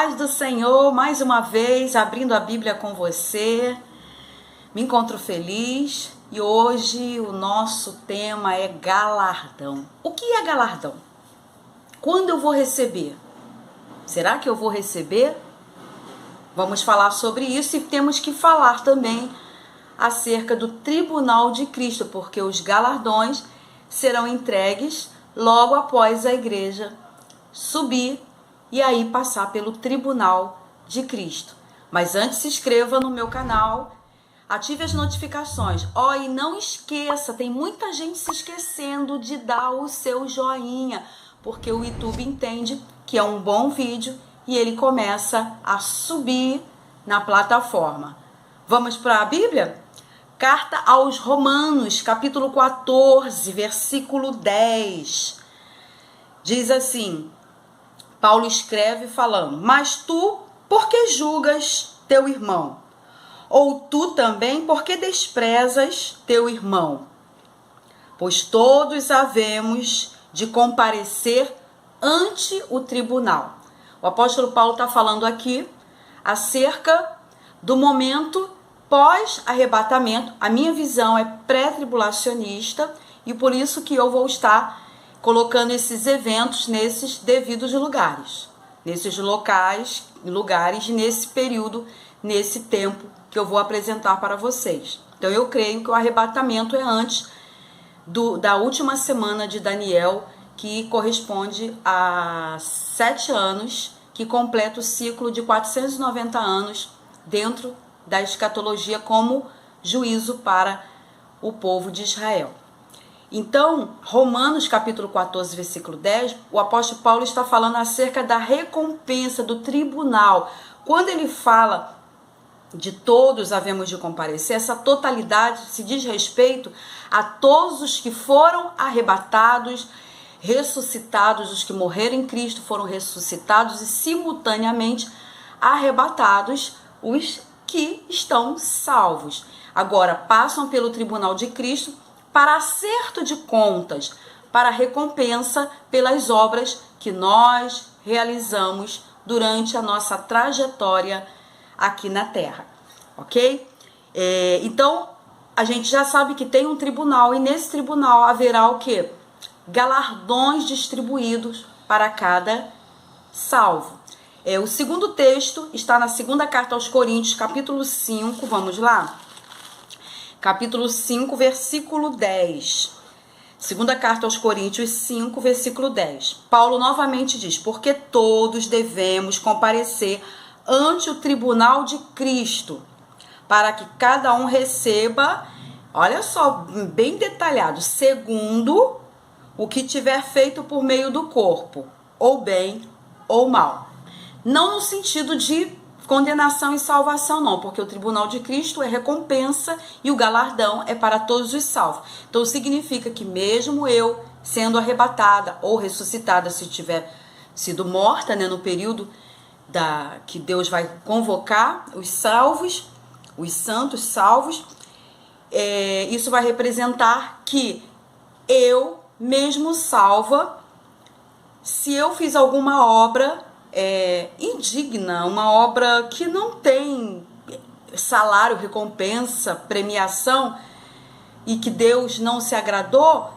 paz do Senhor, mais uma vez abrindo a Bíblia com você. Me encontro feliz e hoje o nosso tema é galardão. O que é galardão? Quando eu vou receber? Será que eu vou receber? Vamos falar sobre isso e temos que falar também acerca do tribunal de Cristo, porque os galardões serão entregues logo após a igreja subir e aí passar pelo tribunal de Cristo. Mas antes, se inscreva no meu canal, ative as notificações. E não esqueça, tem muita gente se esquecendo de dar o seu joinha, porque o YouTube entende que é um bom vídeo e ele começa a subir na plataforma. Vamos para a Bíblia? Carta aos Romanos, capítulo 14, versículo 10. Diz assim, Paulo escreve falando: mas tu, por que julgas teu irmão? Ou tu também, por que desprezas teu irmão? Pois todos havemos de comparecer ante o tribunal. O apóstolo Paulo está falando aqui acerca do momento pós-arrebatamento. A minha visão é pré-tribulacionista e por isso que eu vou estar colocando esses eventos nesses devidos lugares, nesses lugares, nesse período, nesse tempo que eu vou apresentar para vocês. Então eu creio que o arrebatamento é antes da última semana de Daniel, que corresponde a 7 anos, que completa o ciclo de 490 anos dentro da escatologia como juízo para o povo de Israel. Então, Romanos capítulo 14, versículo 10, o apóstolo Paulo está falando acerca da recompensa do tribunal. Quando ele fala de todos havemos de comparecer, essa totalidade se diz respeito a todos os que foram arrebatados, ressuscitados, os que morreram em Cristo foram ressuscitados e simultaneamente arrebatados os que estão salvos. Agora passam pelo tribunal de Cristo para acerto de contas, para recompensa pelas obras que nós realizamos durante a nossa trajetória aqui na Terra, ok? Então, a gente já sabe que tem um tribunal e nesse tribunal haverá o quê? Galardões distribuídos para cada salvo. O segundo texto está na segunda carta aos Coríntios, capítulo 5, vamos lá? Capítulo 5, versículo 10. Segunda carta aos Coríntios 5, versículo 10. Paulo novamente diz: porque todos devemos comparecer ante o tribunal de Cristo, para que cada um receba, olha só, bem detalhado, segundo o que tiver feito por meio do corpo, ou bem ou mal. Não no sentido de condenação e salvação não, porque o tribunal de Cristo é recompensa e o galardão é para todos os salvos. Então significa que mesmo eu sendo arrebatada ou ressuscitada, se tiver sido morta, no período que Deus vai convocar os salvos, os santos salvos, isso vai representar que eu mesmo salva, se eu fiz alguma obra indigna, uma obra que não tem salário, recompensa, premiação e que Deus não se agradou,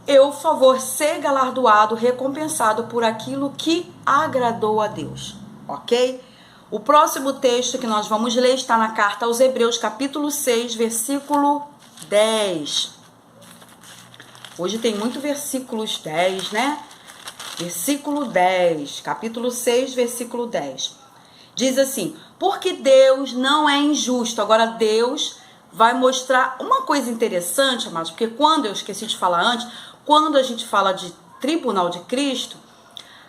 eu só vou ser galardoado, recompensado por aquilo que agradou a Deus, ok? O próximo texto que nós vamos ler está na carta aos Hebreus, capítulo 6, versículo 10. Hoje tem muito versículos 10, né? Versículo 10, capítulo 6, versículo 10. Diz assim: porque Deus não é injusto. Agora Deus vai mostrar uma coisa interessante, amados, porque quando, eu esqueci de falar antes, quando a gente fala de tribunal de Cristo,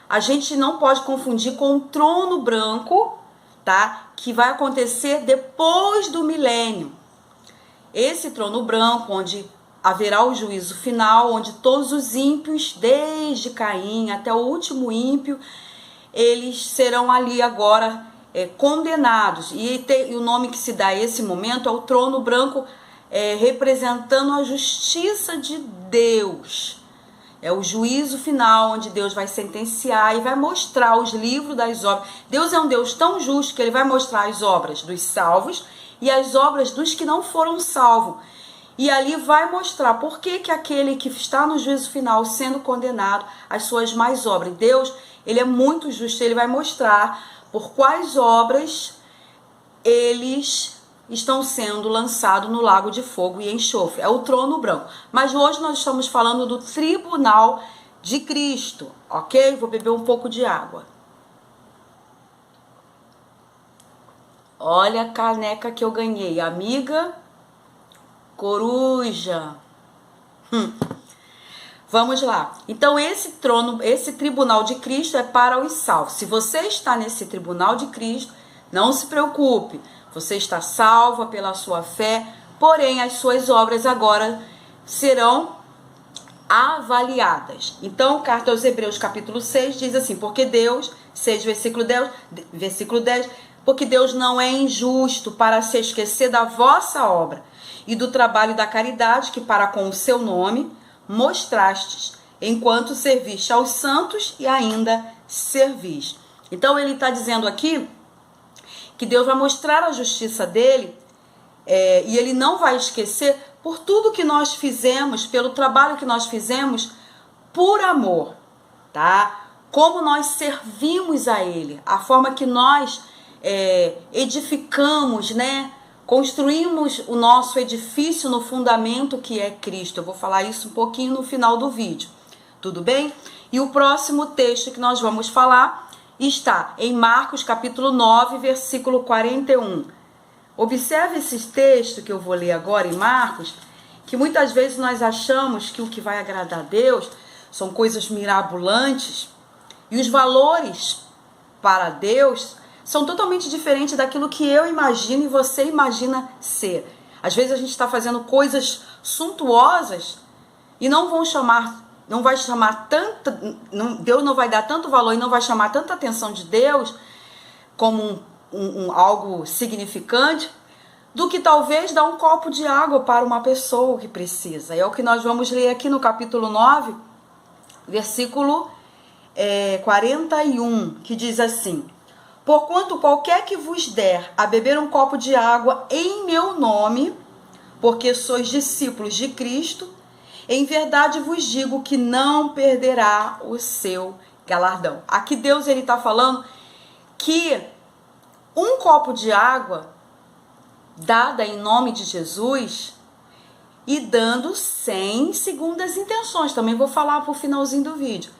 a gente não pode confundir com o trono branco, tá? Que vai acontecer depois do milênio. Esse trono branco, onde haverá o juízo final, onde todos os ímpios, desde Caim até o último ímpio, eles serão ali agora condenados. E o nome que se dá a esse momento é o trono branco, representando a justiça de Deus. É o juízo final, onde Deus vai sentenciar e vai mostrar os livros das obras. Deus é um Deus tão justo que ele vai mostrar as obras dos salvos e as obras dos que não foram salvos. E ali vai mostrar por que aquele que está no juízo final sendo condenado, as suas más obras. Deus, ele é muito justo, ele vai mostrar por quais obras eles estão sendo lançados no lago de fogo e enxofre. É o trono branco. Mas hoje nós estamos falando do tribunal de Cristo, ok? Vou beber um pouco de água. Olha a caneca que eu ganhei, amiga coruja. Vamos lá. Então esse trono, esse tribunal de Cristo é para os salvos. Se você está nesse tribunal de Cristo, não se preocupe. Você está salva pela sua fé, porém as suas obras agora serão avaliadas. Então, carta aos Hebreus, capítulo 6, diz assim: porque Deus, 6, versículo 10, porque Deus não é injusto para se esquecer da vossa obra e do trabalho da caridade que para com o seu nome mostrastes, enquanto serviste aos santos e ainda servis. Então ele está dizendo aqui que Deus vai mostrar a justiça dele e ele não vai esquecer por tudo que nós fizemos, pelo trabalho que nós fizemos por amor, tá? Como nós servimos a ele, a forma que nós edificamos, né? Construímos o nosso edifício no fundamento que é Cristo. Eu vou falar isso um pouquinho no final do vídeo, tudo bem? E o próximo texto que nós vamos falar está em Marcos capítulo 9, versículo 41. Observe esse texto que eu vou ler agora em Marcos, que muitas vezes nós achamos que o que vai agradar a Deus são coisas mirabolantes e os valores para Deus são totalmente diferentes daquilo que eu imagino e você imagina ser. Às vezes a gente está fazendo coisas suntuosas e não vai chamar Deus não vai dar tanto valor e não vai chamar tanta atenção de Deus como algo significante, do que talvez dar um copo de água para uma pessoa que precisa. É o que nós vamos ler aqui no capítulo 9, versículo 41, que diz assim: porquanto qualquer que vos der a beber um copo de água em meu nome, porque sois discípulos de Cristo, em verdade vos digo que não perderá o seu galardão. Aqui Deus está falando que um copo de água dada em nome de Jesus e dando sem segundas intenções, também vou falar para o finalzinho do vídeo,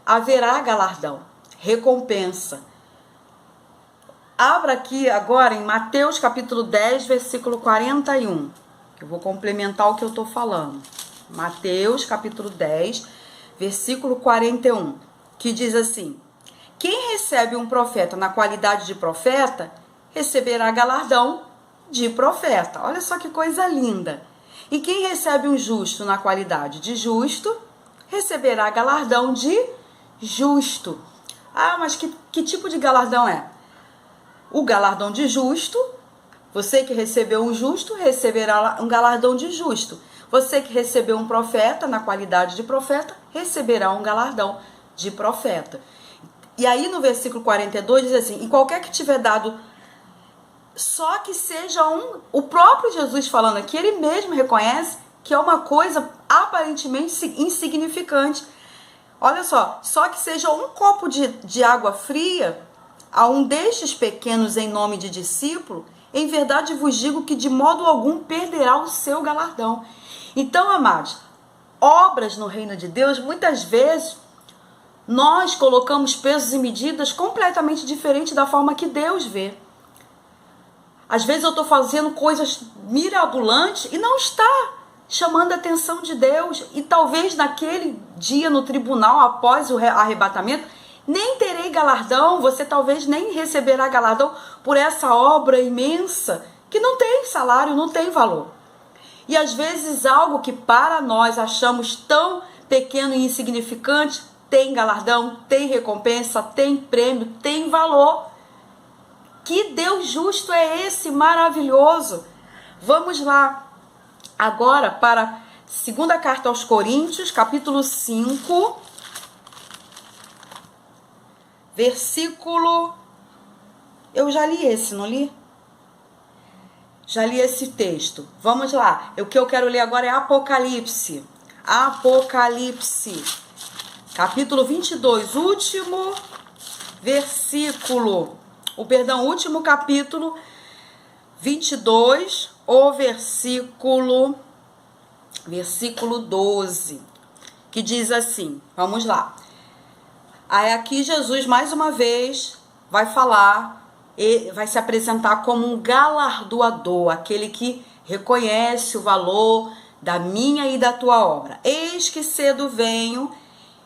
haverá galardão, recompensa. Abra aqui agora em Mateus capítulo 10, versículo 41, que eu vou complementar o que eu estou falando. Mateus capítulo 10, versículo 41, que diz assim: quem recebe um profeta na qualidade de profeta, receberá galardão de profeta. Olha só que coisa linda. E quem recebe um justo na qualidade de justo, receberá galardão de justo. Ah, mas que tipo de galardão é? O galardão de justo, você que recebeu um justo, receberá um galardão de justo. Você que recebeu um profeta na qualidade de profeta, receberá um galardão de profeta. E aí no versículo 42 diz assim: e qualquer que tiver dado, só que seja o próprio Jesus falando aqui, ele mesmo reconhece que é uma coisa aparentemente insignificante. Olha só que seja um copo de água fria a um destes pequenos em nome de discípulo, em verdade vos digo que de modo algum perderá o seu galardão. Então, amados, obras no reino de Deus, muitas vezes nós colocamos pesos e medidas completamente diferentes da forma que Deus vê. Às vezes eu estou fazendo coisas mirabolantes e não está chamando a atenção de Deus. E talvez naquele dia no tribunal, após o arrebatamento, nem terei galardão, você talvez nem receberá galardão por essa obra imensa que não tem salário, não tem valor. E às vezes algo que para nós achamos tão pequeno e insignificante tem galardão, tem recompensa, tem prêmio, tem valor. Que Deus justo é esse, maravilhoso? Vamos lá agora para Segunda carta aos Coríntios, capítulo 5, versículo... Eu já li esse, não li? Já li esse texto. Vamos lá. O que eu quero ler agora é Apocalipse. Apocalipse, capítulo 22, último versículo. Último capítulo 22, o versículo 12, que diz assim, vamos lá. Aí aqui Jesus mais uma vez vai falar, e vai se apresentar como um galardoador, aquele que reconhece o valor da minha e da tua obra. Eis que cedo venho,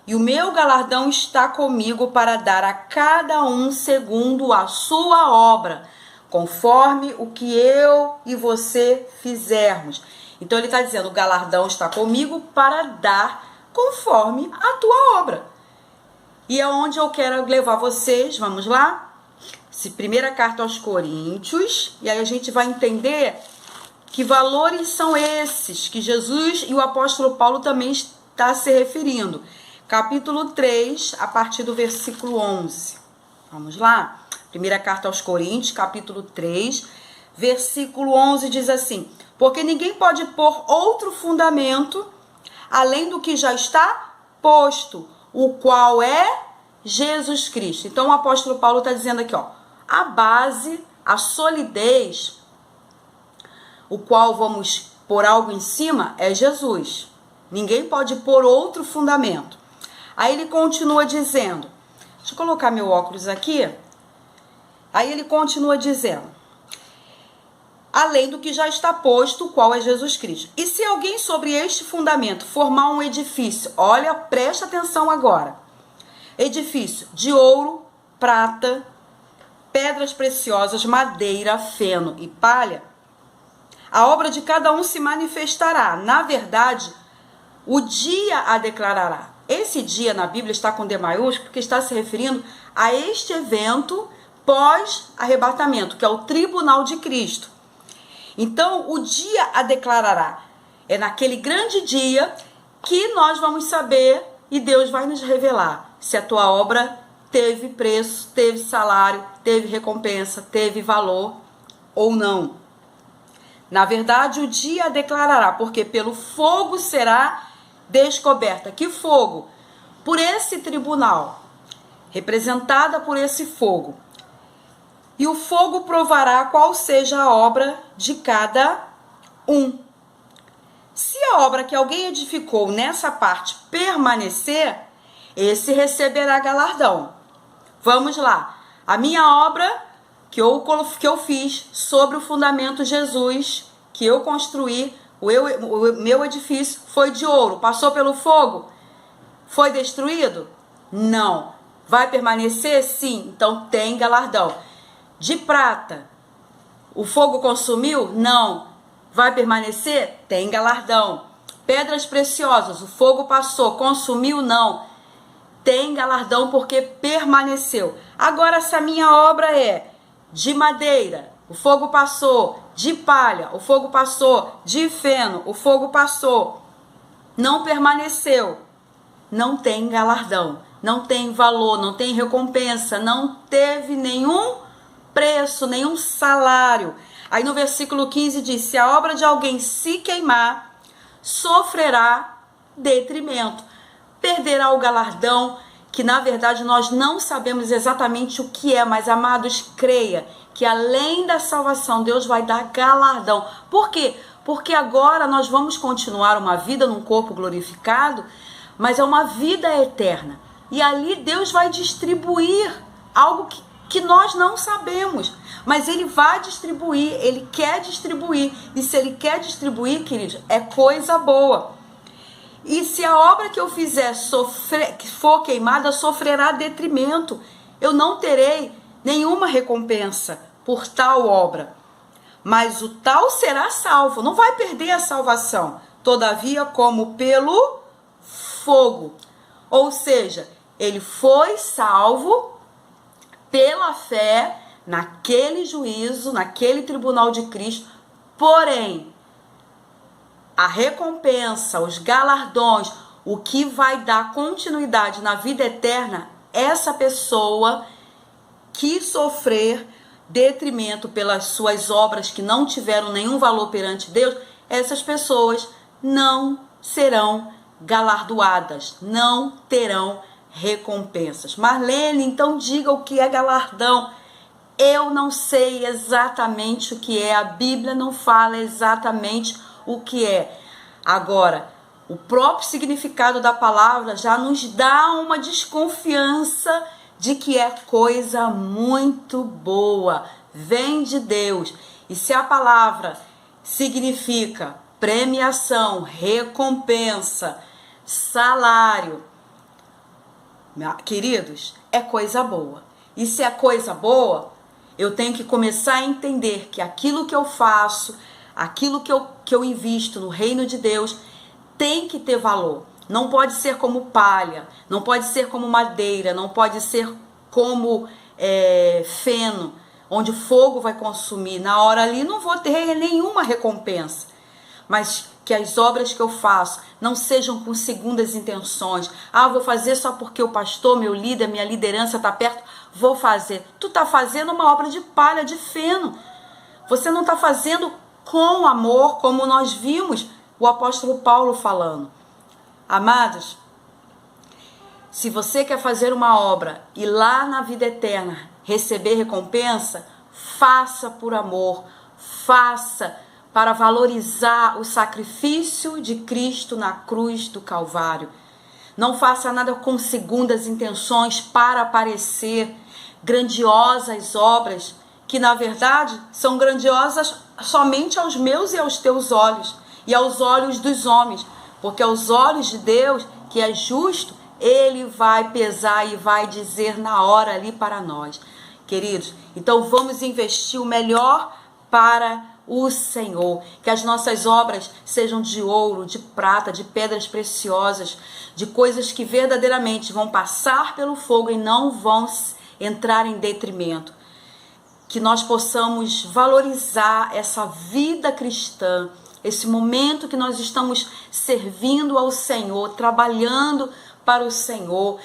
e o meu galardão está comigo para dar a cada um segundo a sua obra, conforme o que eu e você fizermos. Então ele está dizendo, o galardão está comigo para dar conforme a tua obra. E é onde eu quero levar vocês, vamos lá? Primeira carta aos Coríntios, e aí a gente vai entender que valores são esses que Jesus e o apóstolo Paulo também está se referindo. Capítulo 3, a partir do versículo 11. Vamos lá? Primeira carta aos Coríntios, capítulo 3, versículo 11 diz assim: porque ninguém pode pôr outro fundamento além do que já está posto, o qual é Jesus Cristo. Então o apóstolo Paulo está dizendo aqui, ó, a base, a solidez, o qual vamos pôr algo em cima é Jesus. Ninguém pode pôr outro fundamento. Aí ele continua dizendo, deixa eu colocar meu óculos aqui. Aí ele continua dizendo, além do que já está posto, o qual é Jesus Cristo. E se alguém sobre este fundamento formar um edifício, olha, presta atenção agora. Edifício de ouro, prata, pedras preciosas, madeira, feno e palha, a obra de cada um se manifestará. Na verdade, o dia a declarará. Esse dia na Bíblia está com D maiúsculo, porque está se referindo a este evento pós-arrebatamento, que é o tribunal de Cristo. Então, o dia a declarará. É naquele grande dia que nós vamos saber e Deus vai nos revelar se a tua obra teve preço, teve salário, teve recompensa, teve valor ou não. Na verdade, o dia a declarará, porque pelo fogo será descoberta. Que fogo? Por esse tribunal, representada por esse fogo. E o fogo provará qual seja a obra de cada um. Se a obra que alguém edificou nessa parte permanecer, esse receberá galardão. Vamos lá. A minha obra que eu fiz sobre o fundamento Jesus, que eu construí, o meu edifício foi de ouro. Passou pelo fogo? Foi destruído? Não. Vai permanecer? Sim. Então tem galardão. De prata, o fogo consumiu? Não. Vai permanecer? Tem galardão. Pedras preciosas, o fogo passou, consumiu? Não. Tem galardão porque permaneceu. Agora, se a minha obra é de madeira, o fogo passou, de palha, o fogo passou, de feno, o fogo passou, não permaneceu, não tem galardão, não tem valor, não tem recompensa, não teve nenhum preço, nenhum salário. Aí no versículo 15 diz, se a obra de alguém se queimar, sofrerá detrimento, perderá o galardão, que na verdade nós não sabemos exatamente o que é, mas amados, creia que além da salvação Deus vai dar galardão. Por quê? Porque agora nós vamos continuar uma vida num corpo glorificado, mas é uma vida eterna. E ali Deus vai distribuir algo que nós não sabemos, mas Ele vai distribuir, Ele quer distribuir. E se Ele quer distribuir, queridos, é coisa boa. E se a obra que eu fizer for queimada, sofrerá detrimento. Eu não terei nenhuma recompensa por tal obra. Mas o tal será salvo, não vai perder a salvação. Todavia, como pelo fogo. Ou seja, ele foi salvo pela fé naquele juízo, naquele tribunal de Cristo. Porém, a recompensa, os galardões, o que vai dar continuidade na vida eterna, essa pessoa que sofrer detrimento pelas suas obras que não tiveram nenhum valor perante Deus, essas pessoas não serão galardoadas, não terão recompensas. Marlene, então diga o que é galardão. Eu não sei exatamente o que é, a Bíblia não fala exatamente o que é. Agora, o próprio significado da palavra já nos dá uma desconfiança de que é coisa muito boa, vem de Deus. E se a palavra significa premiação, recompensa, salário, queridos, é coisa boa. E se é coisa boa, eu tenho que começar a entender que aquilo que eu faço, aquilo que eu invisto no reino de Deus, tem que ter valor. Não pode ser como palha, não pode ser como madeira, não pode ser como feno, onde o fogo vai consumir. Na hora ali não vou ter nenhuma recompensa. Mas que as obras que eu faço não sejam com segundas intenções. Ah, vou fazer só porque o pastor, meu líder, minha liderança está perto, vou fazer. Tu está fazendo uma obra de palha, de feno. Você não está fazendo com amor, como nós vimos o apóstolo Paulo falando. Amados, se você quer fazer uma obra e lá na vida eterna receber recompensa, faça por amor, faça para valorizar o sacrifício de Cristo na cruz do Calvário. Não faça nada com segundas intenções para parecer grandiosas obras, que na verdade são grandiosas somente aos meus e aos teus olhos, e aos olhos dos homens, porque aos olhos de Deus, que é justo, Ele vai pesar e vai dizer na hora ali para nós. Queridos, então vamos investir o melhor para o Senhor, que as nossas obras sejam de ouro, de prata, de pedras preciosas, de coisas que verdadeiramente vão passar pelo fogo e não vão entrar em detrimento. Que nós possamos valorizar essa vida cristã, esse momento que nós estamos servindo ao Senhor, trabalhando para o Senhor,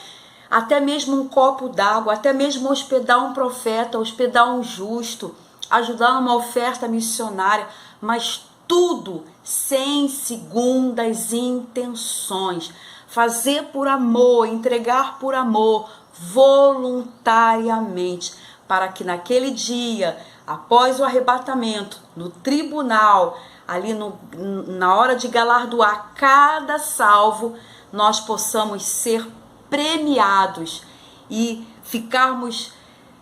até mesmo um copo d'água, até mesmo hospedar um profeta, hospedar um justo, ajudar numa oferta missionária, mas tudo sem segundas intenções. Fazer por amor, entregar por amor, voluntariamente, para que naquele dia, após o arrebatamento, no tribunal, ali na hora de galardoar cada salvo, nós possamos ser premiados e ficarmos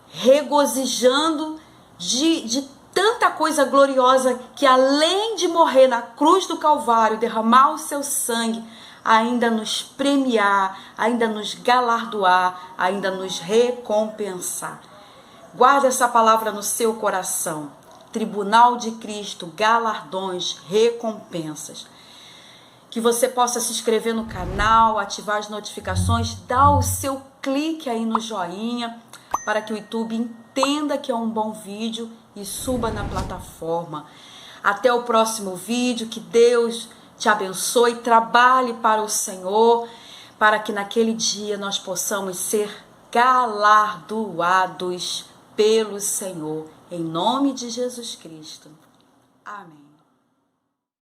regozijando de tanta coisa gloriosa, que além de morrer na cruz do Calvário, derramar o seu sangue, ainda nos premiar, ainda nos galardoar, ainda nos recompensar. Guarda essa palavra no seu coração. Tribunal de Cristo, galardões, recompensas. Que você possa se inscrever no canal, ativar as notificações, dar o seu clique aí no joinha, para que o YouTube entenda que é um bom vídeo e suba na plataforma. Até o próximo vídeo, que Deus te abençoe, trabalhe para o Senhor, para que naquele dia nós possamos ser galardoados pelo Senhor, em nome de Jesus Cristo. Amém.